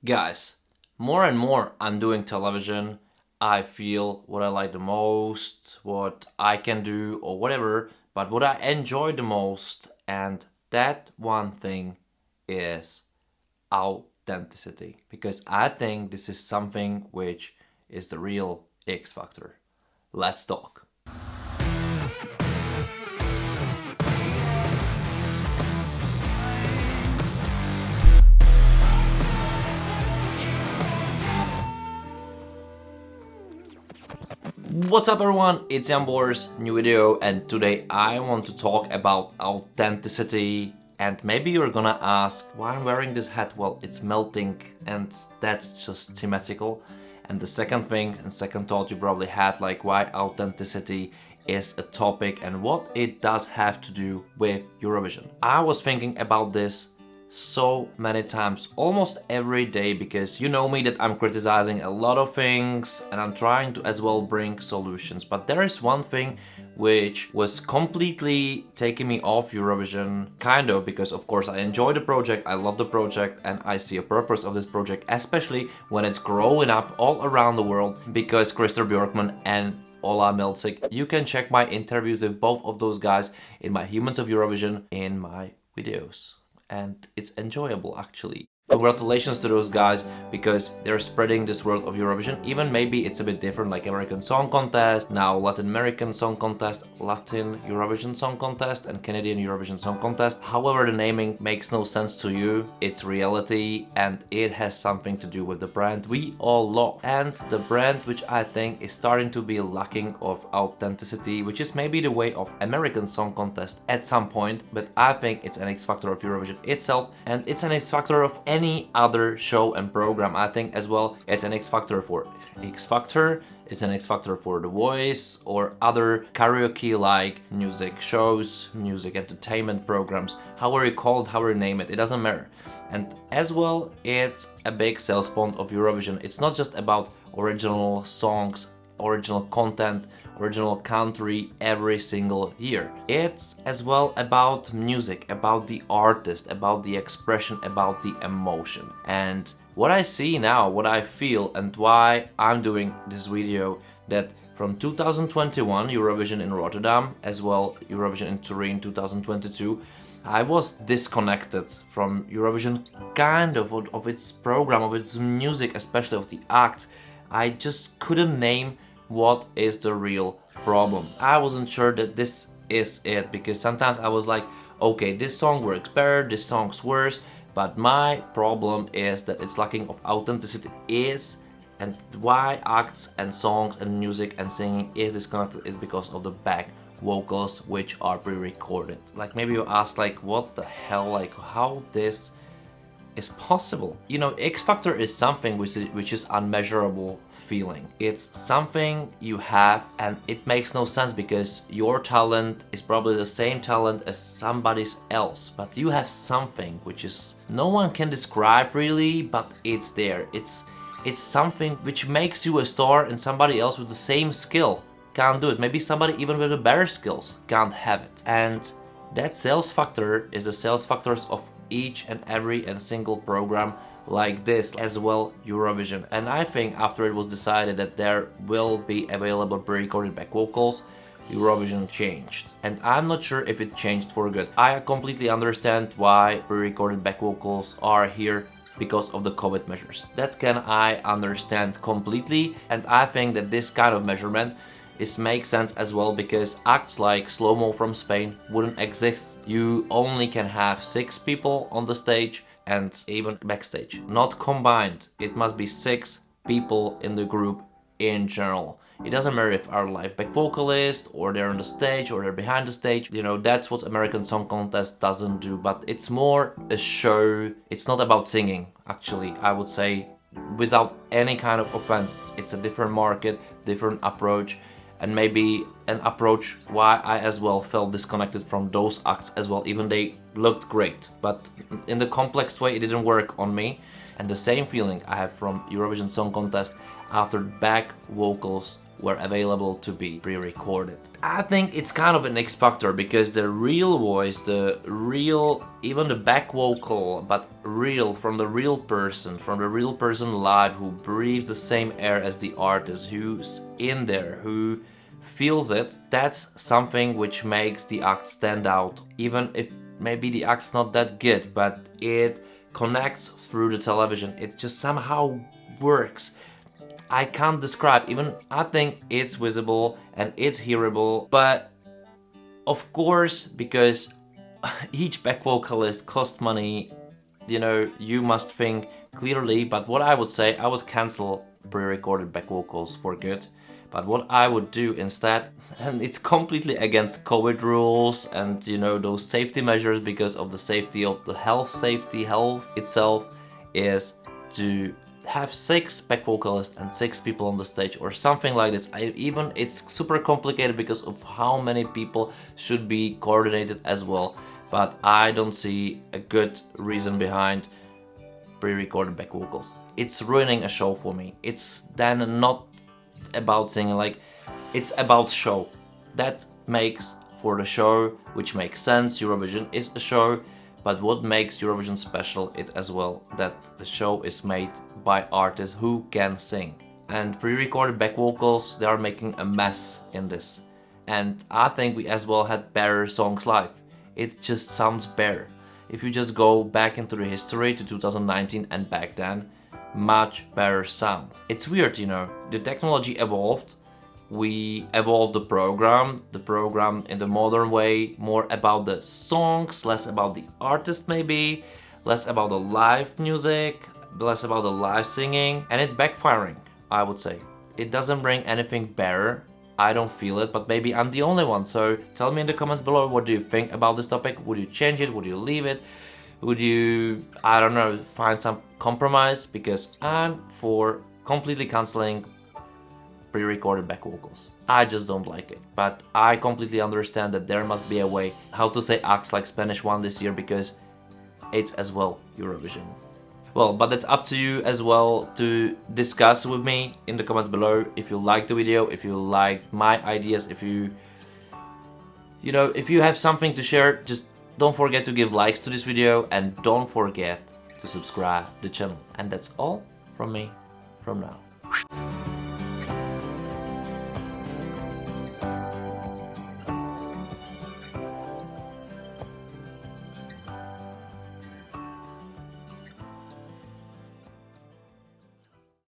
Guys, more and more I'm doing television. I feel what I like the most, what I can do, or whatever, but what I enjoy the most, and that one thing is authenticity. Because I think this is something which is the real X factor. Let's talk. What's up everyone, it's Jan Boers, new video, and today I want to talk about authenticity. And maybe you're gonna ask why I'm wearing this hat. Well, it's melting and that's just thematical. And the second thing and second thought you probably had, like why authenticity is a topic and what it does have to do with Eurovision. I was thinking about this so many times, almost every day, because you know me that I'm criticizing a lot of things and I'm trying to as well bring solutions. But there is one thing which was completely taking me off Eurovision, kind of, because of course I enjoy the project, I love the project, and I see a purpose of this project, especially when it's growing up all around the world, because Christer Björkman and Ola Melzik, you can check my interviews with both of those guys in my Humans of Eurovision in my videos. And it's enjoyable actually. Congratulations to those guys, because they're spreading this world of Eurovision. Even maybe it's a bit different, like American Song Contest, now Latin American Song Contest, Latin Eurovision Song Contest, and Canadian Eurovision Song Contest. However the naming makes no sense to you, it's reality and it has something to do with the brand we all love. And the brand which I think is starting to be lacking of authenticity, which is maybe the way of American Song Contest at some point, but I think it's an X factor of Eurovision itself, and it's an X factor of any other show and program. I think as well it's an X factor for X Factor, it's an X factor for The Voice or other karaoke like music shows, music entertainment programs, however you call it, however you name it, it doesn't matter. And as well it's a big sales point of Eurovision. It's not just about original songs, original content, original country every single year. It's as well about music, about the artist, about the expression, about the emotion. And what I see now, what I feel, and why I'm doing this video, that from 2021 Eurovision in Rotterdam, as well Eurovision in Turin 2022, I was disconnected from Eurovision, kind of its program, of its music, especially of the act. I just couldn't name what is the real problem. I wasn't sure that this is it, because sometimes I was like, okay, this song works better, this song's worse, but my problem is that it's lacking of authenticity and why acts and songs and music and singing is disconnected is because of the back vocals which are pre-recorded. Like maybe you ask like what the hell, like how this is possible. You know, X Factor is something which is unmeasurable feeling. It's something you have and it makes no sense, because your talent is probably the same talent as somebody else, but you have something which is no one can describe really, but it's there. It's something which makes you a star, and somebody else with the same skill can't do it. Maybe somebody even with the better skills can't have it. And that sales factor is the sales factors of each and every and single program like this, as well Eurovision. And I think after it was decided that there will be available pre-recorded back vocals, Eurovision changed. And I'm not sure if it changed for good. I completely understand why pre-recorded back vocals are here, because of the COVID measures. That can I understand completely, and I think that this kind of measurement makes sense as well, because acts like Slow Mo from Spain wouldn't exist. You only can have 6 people on the stage and even backstage, not combined. It must be 6 people in the group in general. It doesn't matter if our live back vocalist or they're on the stage or they're behind the stage. You know, that's what American Song Contest doesn't do, but it's more a show. It's not about singing, actually, I would say, without any kind of offense. It's a different market, different approach, and maybe an approach why I as well felt disconnected from those acts as well, even they looked great. But in the complex way, it didn't work on me. And the same feeling I have from Eurovision Song Contest after back vocals were available to be pre-recorded. I think it's kind of an X factor because the real voice, the real, even the back vocal, but real, from the real person live, who breathes the same air as the artist, who's in there, who feels it, that's something which makes the act stand out. Even if maybe the act's not that good, but it connects through the television. It just somehow works. I can't describe, even I think it's visible and it's hearable, but of course, because each back vocalist costs money, you know, you must think clearly. But what I would say, I would cancel pre-recorded back vocals for good. But what I would do instead, and it's completely against COVID rules and, you know, those safety measures, because of the safety of the health itself, is to have 6 back vocalists and 6 people on the stage or something like this. It's super complicated because of how many people should be coordinated as well. But I don't see a good reason behind pre-recorded back vocals. It's ruining a show for me. It's then not about singing, like, it's about show. That makes for the show, which makes sense. Eurovision is a show, but what makes Eurovision special it as well, that the show is made by artists who can sing. And pre-recorded back vocals, they are making a mess in this. And I think we as well had better songs live. It just sounds better. If you just go back into the history to 2019 and back then, much better sound. It's weird, you know, the technology evolved. We evolved the program in the modern way, more about the songs, less about the artist maybe, less about the live music, less about the live singing, and it's backfiring, I would say. It doesn't bring anything better. I don't feel it, but maybe I'm the only one. So tell me in the comments below, what do you think about this topic? Would you change it? Would you leave it? Would you, I don't know, find some compromise? Because I'm for completely cancelling pre-recorded back vocals. I just don't like it. But I completely understand that there must be a way how to say acts like Spanish one this year, because it's as well Eurovision. Well, but that's up to you as well to discuss with me in the comments below. If you liked the video, if you liked my ideas, if you know, if you have something to share, just don't forget to give likes to this video and don't forget to subscribe to the channel. And that's all from me from now.